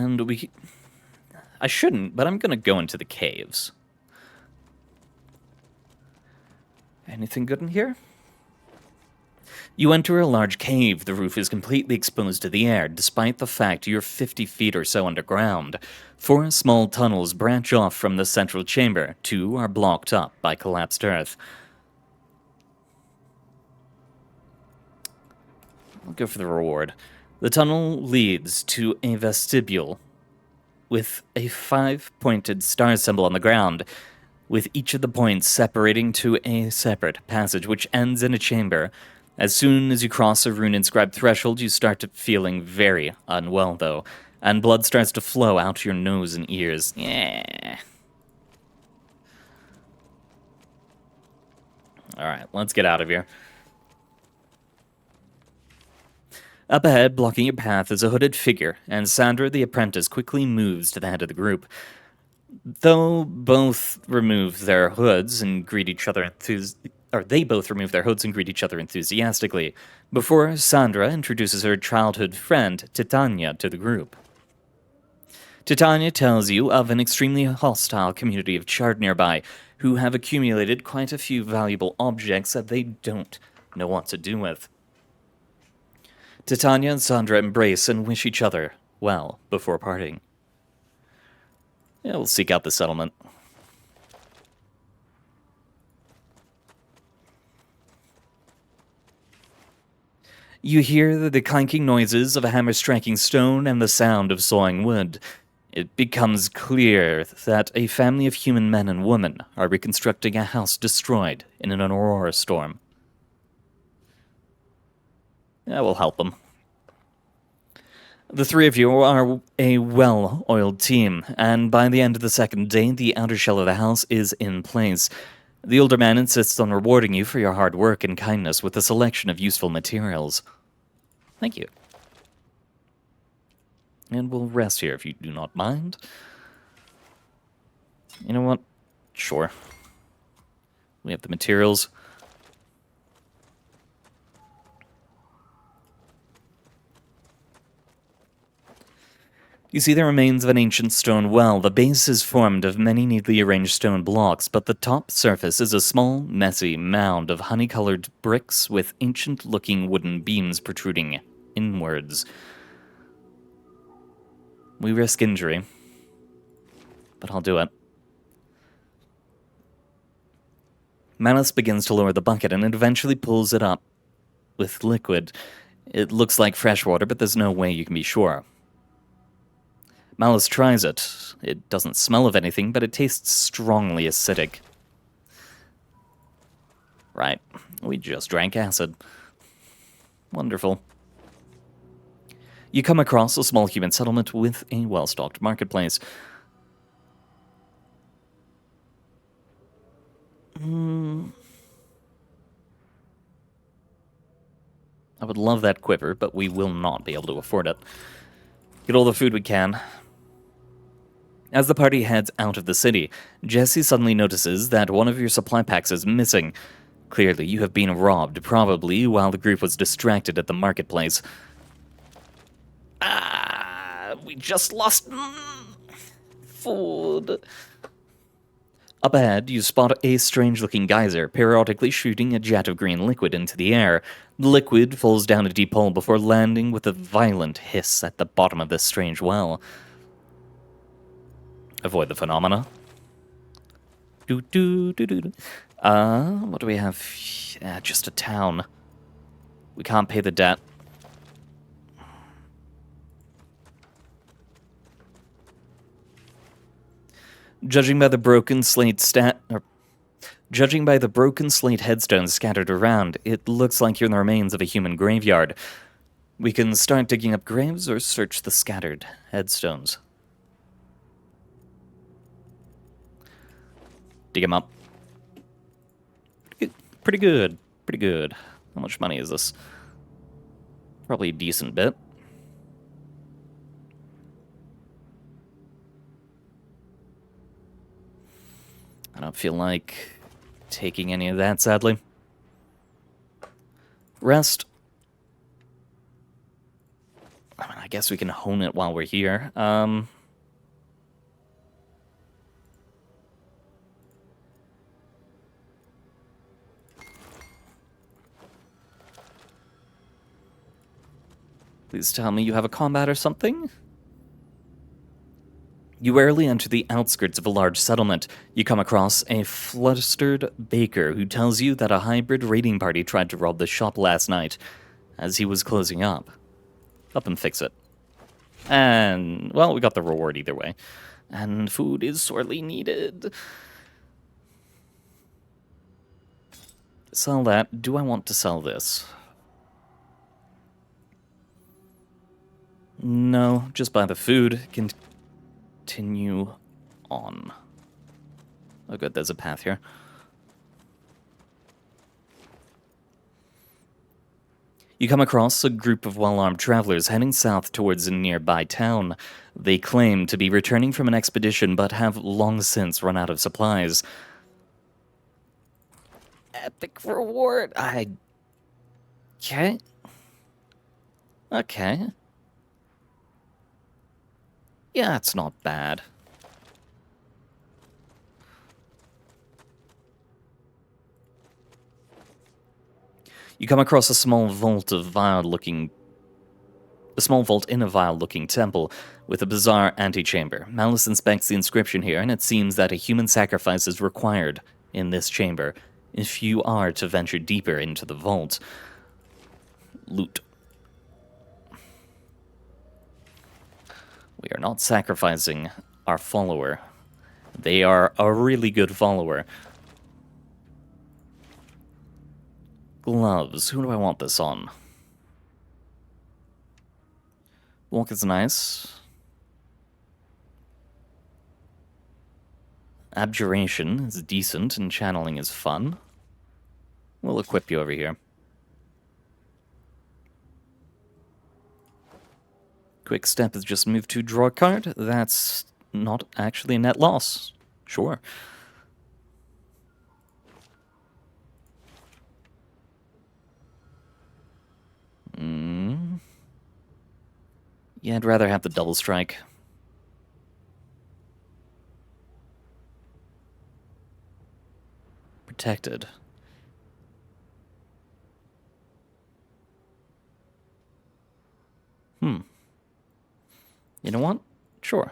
And I shouldn't, but I'm gonna go into the caves. Anything good in here? You enter a large cave. The roof is completely exposed to the air, despite the fact you're 50 feet or so underground. 4 small tunnels branch off from the central chamber. 2 are blocked up by collapsed earth. I'll go for the reward. The tunnel leads to a vestibule with a 5-pointed star symbol on the ground, with each of the points separating to a separate passage, which ends in a chamber. As soon as you cross a rune-inscribed threshold, you start feeling very unwell, though, and blood starts to flow out your nose and ears. Yeah. Alright, let's get out of here. Up ahead, blocking your path, is a hooded figure, and Sandra the apprentice quickly moves to the head of the group. Though both remove their hoods and greet each other they both remove their hoods and greet each other enthusiastically, before Sandra introduces her childhood friend, Titania, to the group. Titania tells you of an extremely hostile community of Chard nearby, who have accumulated quite a few valuable objects that they don't know what to do with. Titania and Sandra embrace and wish each other well before parting. Yeah, we'll seek out the settlement. You hear the clanking noises of a hammer striking stone and the sound of sawing wood. It becomes clear that a family of human men and women are reconstructing a house destroyed in an aurora storm. That will help them. The 3 of you are a well-oiled team, and by the end of the second day, the outer shell of the house is in place. The older man insists on rewarding you for your hard work and kindness with a selection of useful materials. Thank you. And we'll rest here if you do not mind. You know what? Sure. We have the materials. You see the remains of an ancient stone well. The base is formed of many neatly arranged stone blocks, but the top surface is a small, messy mound of honey-colored bricks with ancient-looking wooden beams protruding inwards. We risk injury, but I'll do it. Malice begins to lower the bucket, and it eventually pulls it up with liquid. It looks like fresh water, but there's no way you can be sure. Malice tries it. It doesn't smell of anything, but it tastes strongly acidic. Right. We just drank acid. Wonderful. You come across a small human settlement with a well-stocked marketplace. I would love that quiver, but we will not be able to afford it. Get all the food we can. As the party heads out of the city, Jesse suddenly notices that one of your supply packs is missing. Clearly, you have been robbed, probably while the group was distracted at the marketplace. We just lost food. Up ahead, you spot a strange-looking geyser, periodically shooting a jet of green liquid into the air. The liquid falls down a deep hole before landing with a violent hiss at the bottom of this strange well. Avoid the phenomena. What do we have? Just a town. We can't pay the debt. Judging by the broken slate headstones scattered around, it looks like you're in the remains of a human graveyard. We can start digging up graves or search the scattered headstones. Dig them up. Pretty good. Pretty good. How much money is this? Probably a decent bit. I don't feel like taking any of that, sadly. Rest. I guess we can hone it while we're here. Please tell me you have a combat or something? You rarely enter the outskirts of a large settlement. You come across a flustered baker who tells you that a hybrid raiding party tried to rob the shop last night as he was closing up. Up and fix it. And, well, we got the reward either way. And food is sorely needed. Sell that. Do I want to sell this? No, just buy the food. Continue on. Oh good, there's a path here. You come across a group of well-armed travelers heading south towards a nearby town. They claim to be returning from an expedition, but have long since run out of supplies. Epic reward. Okay. Okay. Yeah, it's not bad. You come across a small vault in a vile-looking temple with a bizarre antechamber. Malice inspects the inscription here, and it seems that a human sacrifice is required in this chamber if you are to venture deeper into the vault. Loot. We are not sacrificing our follower. They are a really good follower. Gloves. Who do I want this on? Walk is nice. Abjuration is decent, and channeling is fun. We'll equip you over here. Quick step is just move to draw a card. That's not actually a net loss. Sure. Yeah, I'd rather have the double strike. Protected. You know what? Sure.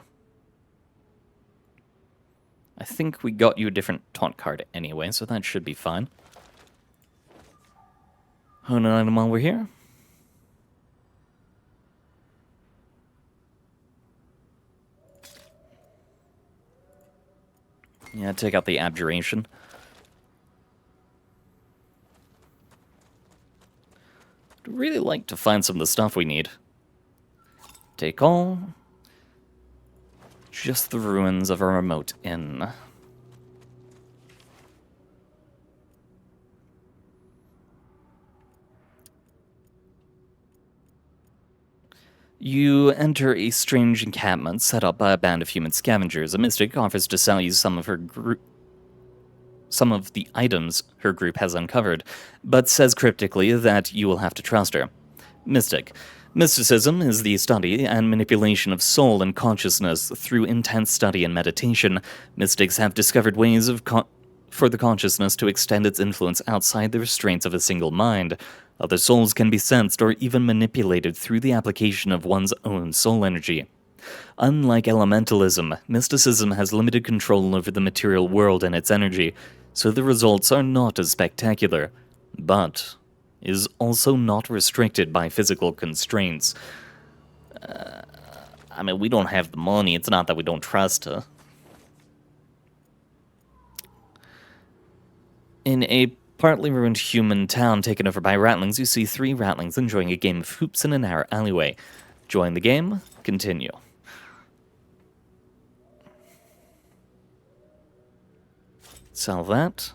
I think we got you a different taunt card anyway, so that should be fine. Hone an item while we're here. Yeah, take out the abjuration. I'd really like to find some of the stuff we need. Take all. Just the ruins of a remote inn. You enter a strange encampment set up by a band of human scavengers. A mystic offers to sell you some of the items her group has uncovered, but says cryptically that you will have to trust her. Mystic. Mysticism is the study and manipulation of soul and consciousness through intense study and meditation. Mystics have discovered ways for the consciousness to extend its influence outside the restraints of a single mind. Other souls can be sensed or even manipulated through the application of one's own soul energy. Unlike elementalism, mysticism has limited control over the material world and its energy, so the results are not as spectacular, but is also not restricted by physical constraints. I mean, we don't have the money. It's not that we don't trust her. In a partly ruined human town taken over by ratlings, you see 3 ratlings enjoying a game of hoops in a narrow alleyway. Join the game. Continue. Sell that.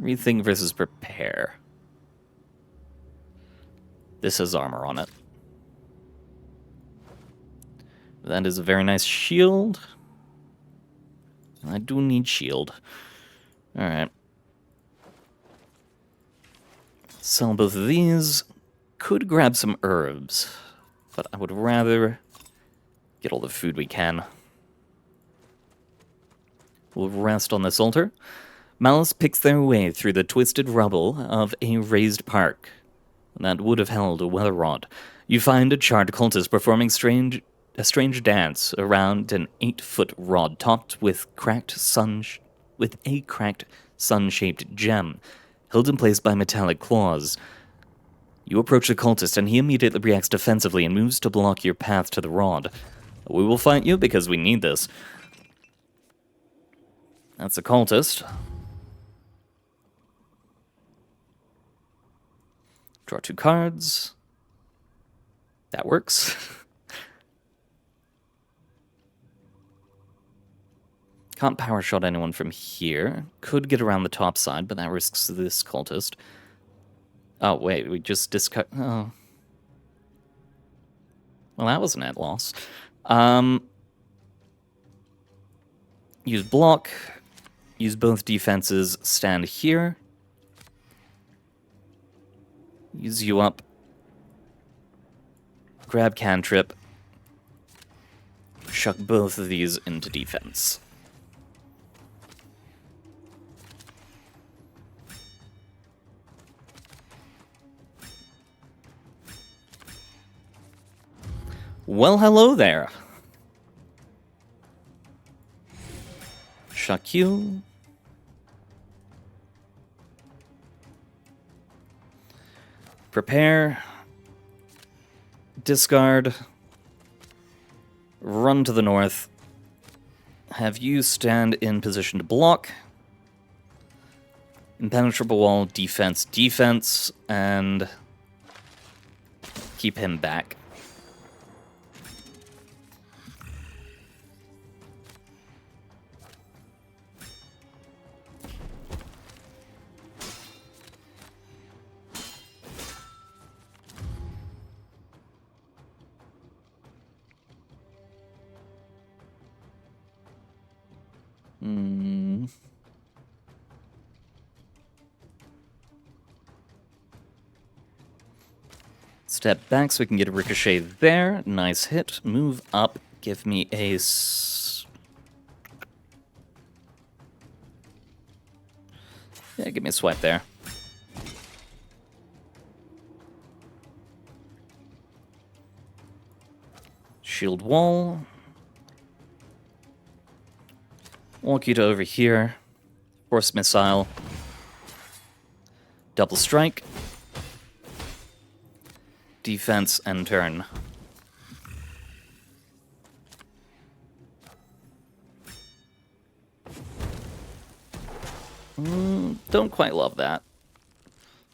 Rethink versus prepare. This has armor on it. That is a very nice shield. I do need shield. Alright. Sell both of these. Could grab some herbs, but I would rather get all the food we can. We'll rest on this altar. Malice picks their way through the twisted rubble of a raised park that would have held a weather rod. You find a charred cultist performing a strange dance around an 8-foot rod topped with a cracked sun-shaped gem, held in place by metallic claws. You approach the cultist, and he immediately reacts defensively and moves to block your path to the rod. We will fight you because we need this. That's a cultist. Draw 2 cards. That works. Can't power shot anyone from here. Could get around the top side, but that risks this cultist. Oh, wait, we just discard... Oh. Well, that was a net loss. Use block. Use both defenses. Stand here. Use you up. Grab cantrip. Chuck both of these into defense. Well, hello there. Chuck you. Prepare. Discard. Run to the north. Have you stand in position to block. Impenetrable wall, defense, defense, and keep him back. Step back so we can get a ricochet there. Nice hit. Move up. Give me a... Yeah, give me a swipe there. Shield wall. Walk you to over here. Force missile. Double strike. Defense and turn. Don't quite love that.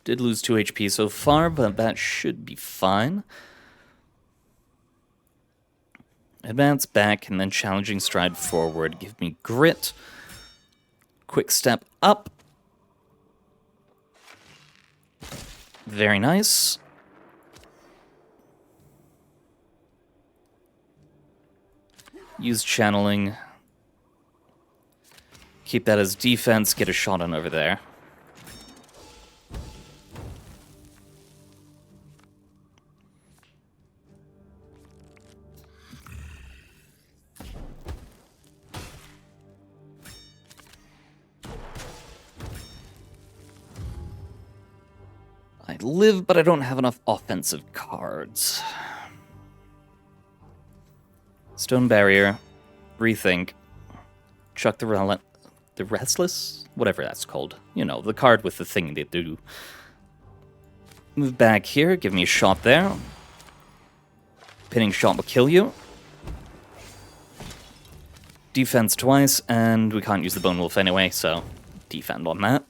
Did lose 2 HP so far, but that should be fine. Advance back and then challenging stride forward. Give me grit. Quick step up. Very nice. Use channeling. Keep that as defense. Get a shot on over there. I live, but I don't have enough offensive cards. Stone barrier. Rethink. Chuck the restless? Whatever that's called. You know, the card with the thing they do. Move back here. Give me a shot there. Pinning shot will kill you. Defense twice, and we can't use the Bone Wolf anyway, so defend on that.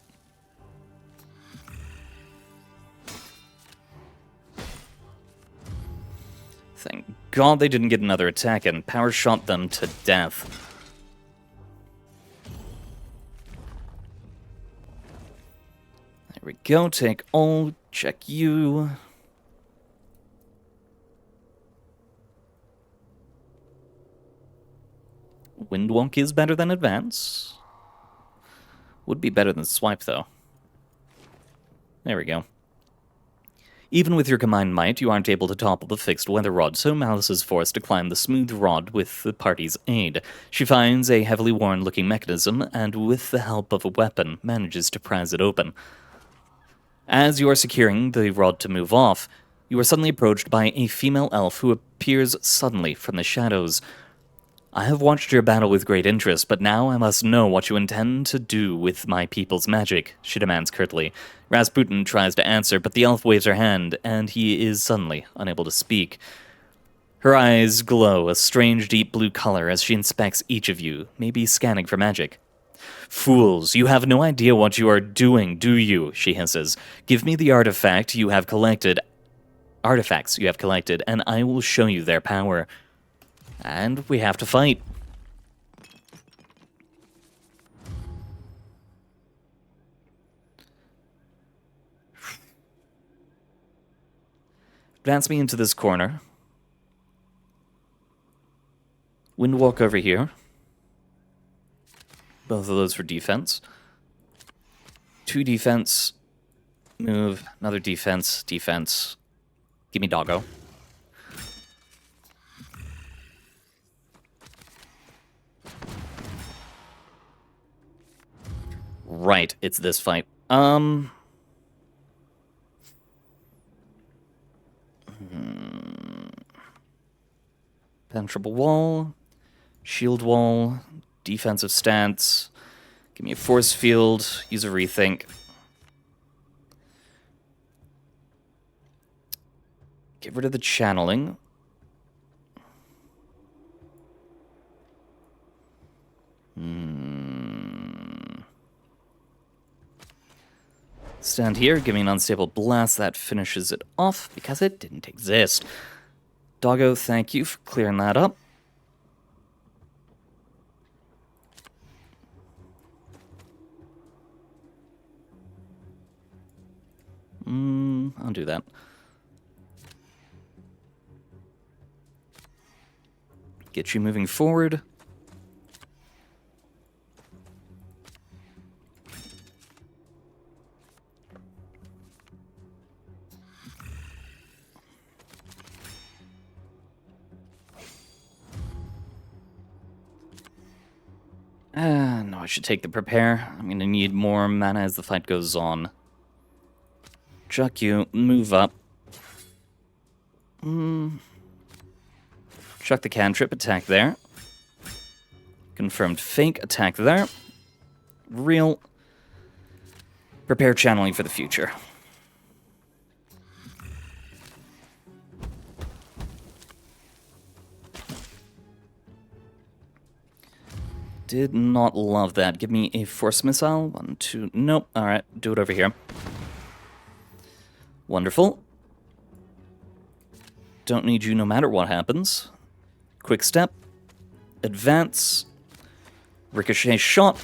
Thank God they didn't get another attack and power shot them to death. There we go, take all, check you. Windwalk is better than Advance. Would be better than Swipe, though. There we go. Even with your combined might, you aren't able to topple the fixed weather rod, so Malice is forced to climb the smooth rod with the party's aid. She finds a heavily worn-looking mechanism, and with the help of a weapon, manages to prise it open. As you are securing the rod to move off, you are suddenly approached by a female elf who appears suddenly from the shadows. I have watched your battle with great interest, but now I must know what you intend to do with my people's magic, she demands curtly. Rasputin tries to answer, but the elf waves her hand, and he is suddenly unable to speak. Her eyes glow a strange deep blue color as she inspects each of you, maybe scanning for magic. Fools, you have no idea what you are doing, do you? She hisses. Give me the artifacts you have collected, and I will show you their power. And we have to fight. Advance me into this corner. Windwalk over here. Both of those for defense. 2 defense. Move. Another defense. Defense. Give me Doggo. Right, it's this fight. Penetrable wall. Shield wall. Defensive stance. Give me a force field. Use a rethink. Get rid of the channeling. Stand here, give me an unstable blast. That finishes it off because it didn't exist. Doggo, thank you for clearing that up. I'll do that. Get you moving forward. No, I should take the prepare. I'm gonna need more mana as the fight goes on. Chuck you, move up. Chuck the cantrip, attack there. Confirmed fake, attack there. Real. Prepare channeling for the future. Did not love that. Give me a force missile. 1, 2. Nope. Alright, do it over here. Wonderful. Don't need you no matter what happens. Quick step. Advance. Ricochet shot.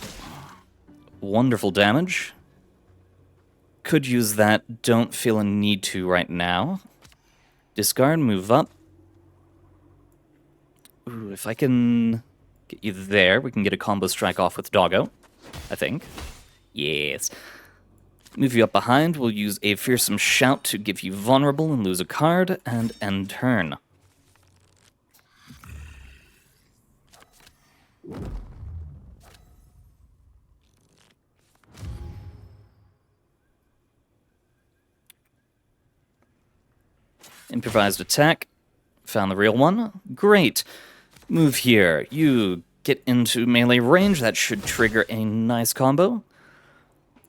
Wonderful damage. Could use that. Don't feel a need to right now. Discard, move up. Ooh, if I can get you there, we can get a combo strike off with Doggo, I think. Yes. Move you up behind. We'll use a fearsome shout to give you vulnerable and lose a card, and end turn. Improvised attack. Found the real one. Great. Move here. You get into melee range. That should trigger a nice combo.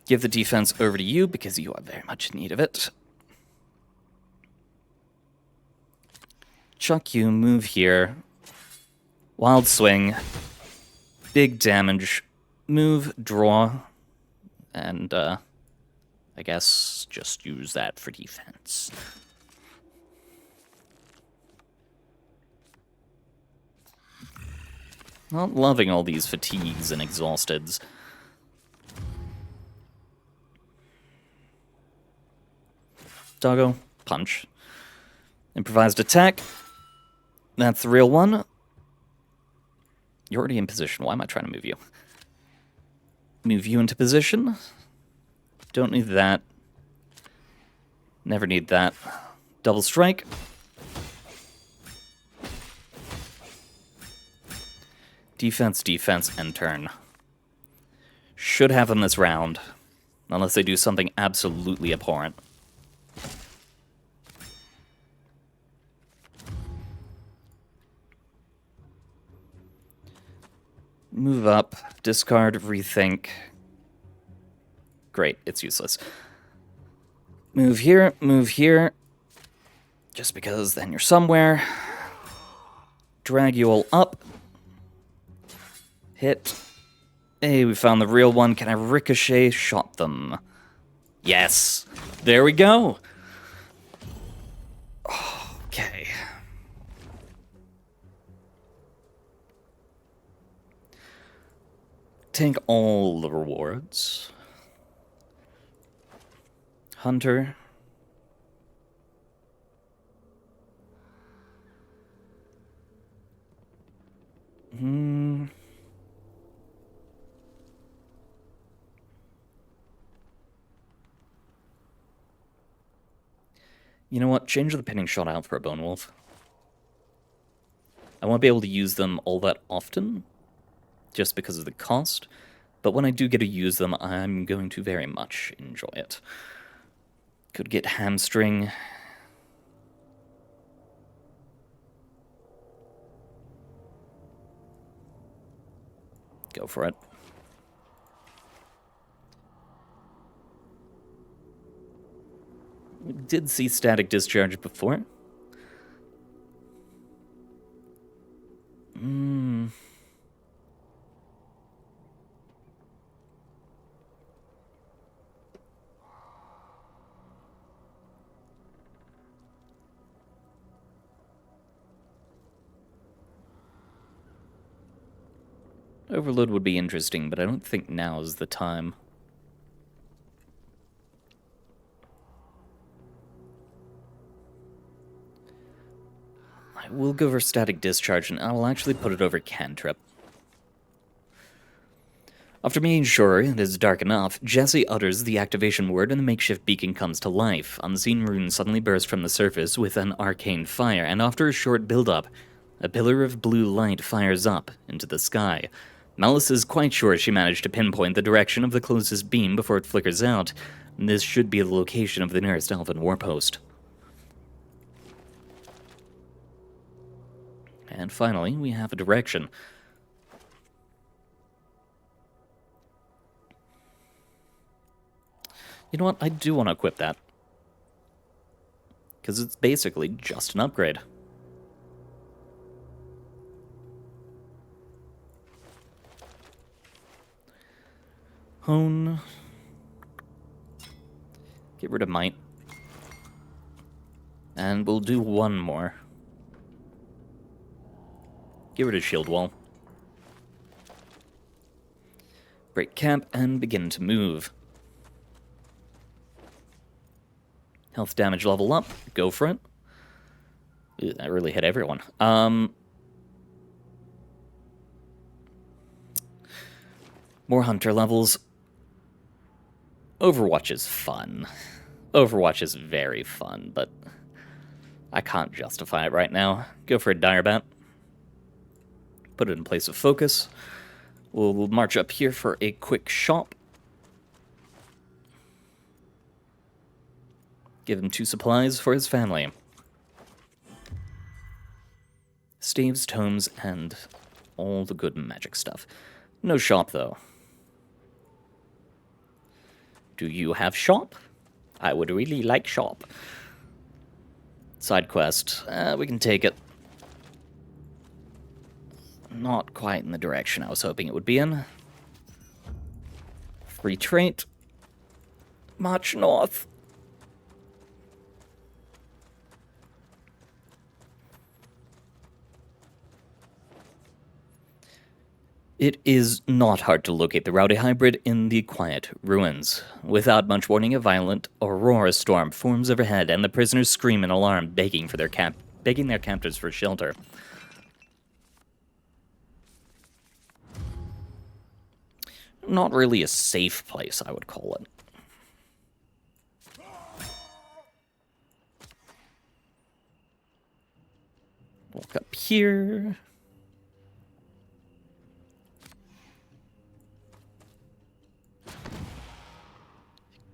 Give the defense over to you because you are very much in need of it. Chuck you, move here. Wild swing. Big damage. Move, draw. And, I guess just use that for defense. Not loving all these fatigues and exhausteds. Doggo, punch. Improvised attack. That's the real one. You're already in position. Why am I trying to move you? Move you into position. Don't need that. Never need that. Double strike. Defense, defense, and turn. Should have them this round. Unless they do something absolutely abhorrent. Move up. Discard, rethink. Great, it's useless. Move here, move here. Just because then you're somewhere. Drag you all up. Hit. Hey, we found the real one. Can I ricochet shot them? Yes. There we go. Okay. Take all the rewards. Hunter. You know what? Change the pinning shot out for a Bone Wolf. I won't be able to use them all that often, just because of the cost, but when I do get to use them, I'm going to very much enjoy it. Could get hamstring. Go for it. We did see static discharge before. Overload would be interesting, but I don't think now is the time. I will go for static discharge, and I will actually put it over cantrip. After making sure it is dark enough, Jesse utters the activation word and the makeshift beacon comes to life. Unseen runes suddenly burst from the surface with an arcane fire, and after a short build-up, a pillar of blue light fires up into the sky. Malice is quite sure she managed to pinpoint the direction of the closest beam before it flickers out. This should be the location of the nearest elven warpost. And finally, we have a direction. You know what? I do want to equip that. Because it's basically just an upgrade. Hone. Get rid of Might. And we'll do one more. Get rid of Shield Wall. Break camp and begin to move. Health damage level up. Go for it. Ooh, that really hit everyone. More hunter levels. Overwatch is fun. Overwatch is very fun, but I can't justify it right now. Go for a Dire Bat. Put it in place of focus. We'll march up here for a quick shop. Give him 2 supplies for his family. Staves, tomes, and all the good magic stuff. No shop, though. Do you have shop? I would really like shop. Side quest. We can take it. Not quite in the direction I was hoping it would be in. Free trait. March north. It is not hard to locate the rowdy hybrid in the quiet ruins. Without much warning, a violent aurora storm forms overhead, and the prisoners scream in alarm, begging their captors for shelter. not really a safe place, I would call it. Walk up here.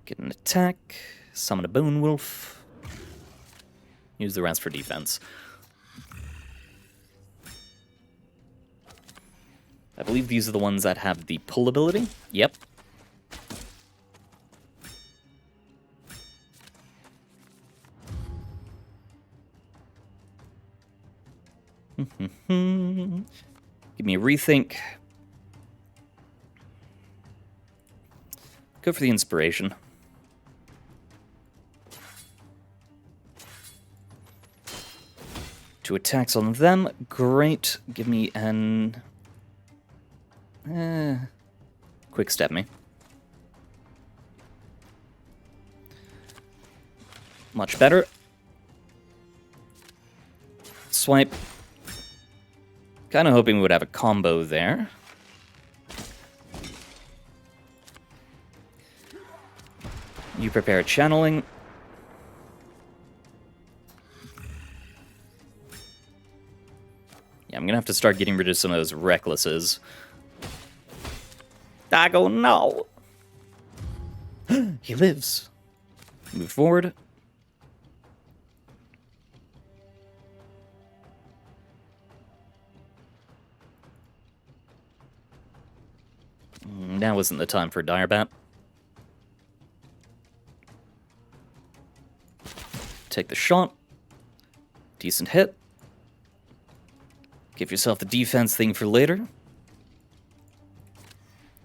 Get an attack. Summon a Bone Wolf. Use the rest for defense. I believe these are the ones that have the pull ability. Yep. Give me a rethink. Go for the inspiration. Two attacks on them. Great. Give me an... quick step me. Much better. Swipe. Kind of hoping we would have a combo there. You prepare channeling. Yeah, I'm gonna have to start getting rid of some of those recklesses. Doggo, no! He lives. Move forward. Now isn't the time for Direbat. Take the shot. Decent hit. Give yourself the defense thing for later.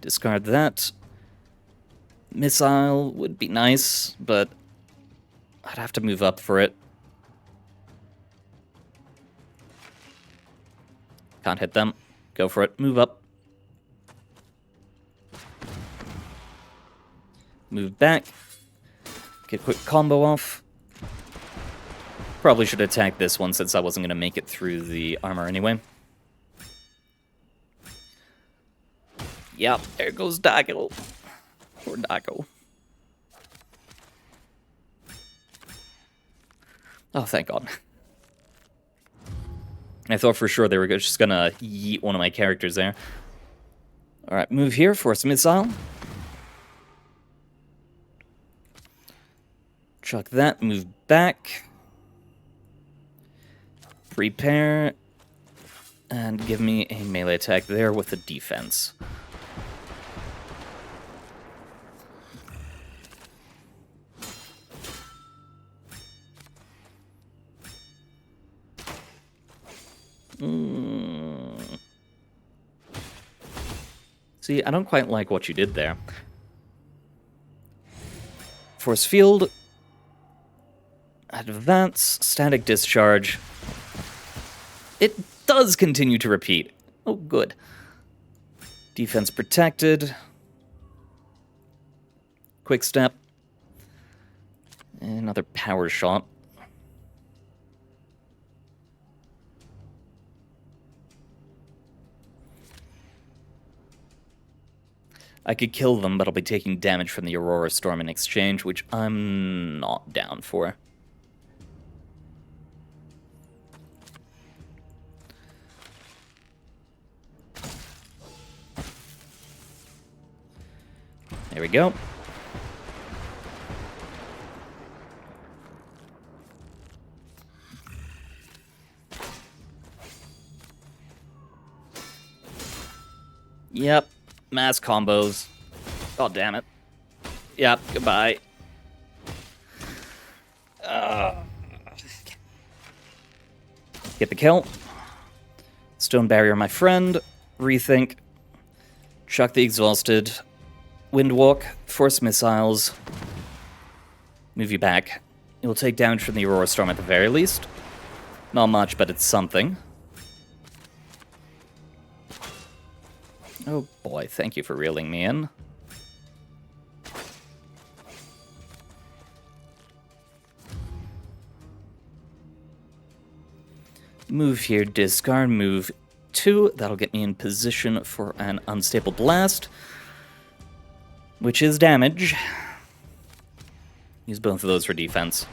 Discard that. Missile would be nice, but I'd have to move up for it. Can't hit them. Go for it. Move up. Move back. Get a quick combo off. Probably should attack this one since I wasn't going to make it through the armor anyway. Yep, there goes Doggo. Poor Doggo. Oh, thank God. I thought for sure they were just going to yeet one of my characters there. Alright, move here, force missile. Chuck that, move back. Prepare. And give me a melee attack there with a defense. See, I don't quite like what you did there. Force field. Advance. Static discharge. It does continue to repeat. Oh, good. Defense protected. Quick step. Another power shot. I could kill them, but I'll be taking damage from the Aurora Storm in exchange, which I'm not down for. There we go. Yep. Mass combos. God damn it. Yep, goodbye. Get the kill. Stone barrier, my friend. Rethink. Chuck the exhausted. Windwalk. Force missiles. Move you back. You'll take damage from the Aurora Storm at the very least. Not much, but it's something. Oh boy, thank you for reeling me in. Move here, discard, move 2. That'll get me in position for an unstable blast. which is damage. Use both of those for defense.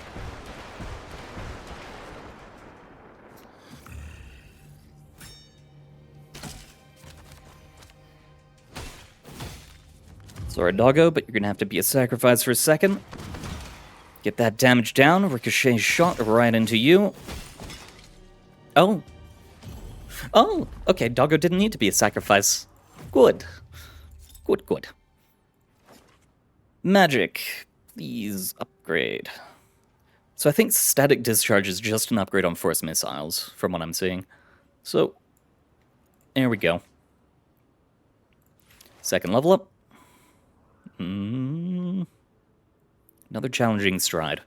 Sorry, doggo, but you're gonna have to be a sacrifice for a second. Get that damage down. Ricochet shot right into you. Oh. Oh, okay, doggo didn't need to be a sacrifice. Good. Good, good. Magic. Please upgrade. So I think static discharge is just an upgrade on force missiles, from what I'm seeing. So, there we go. Second level up. Another challenging stride.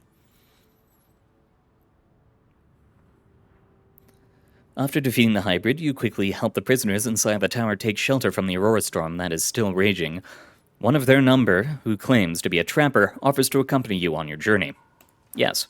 After defeating the hybrid, you quickly help the prisoners inside the tower take shelter from the Aurora storm that is still raging. One of their number, who claims to be a trapper, offers to accompany you on your journey. Yes.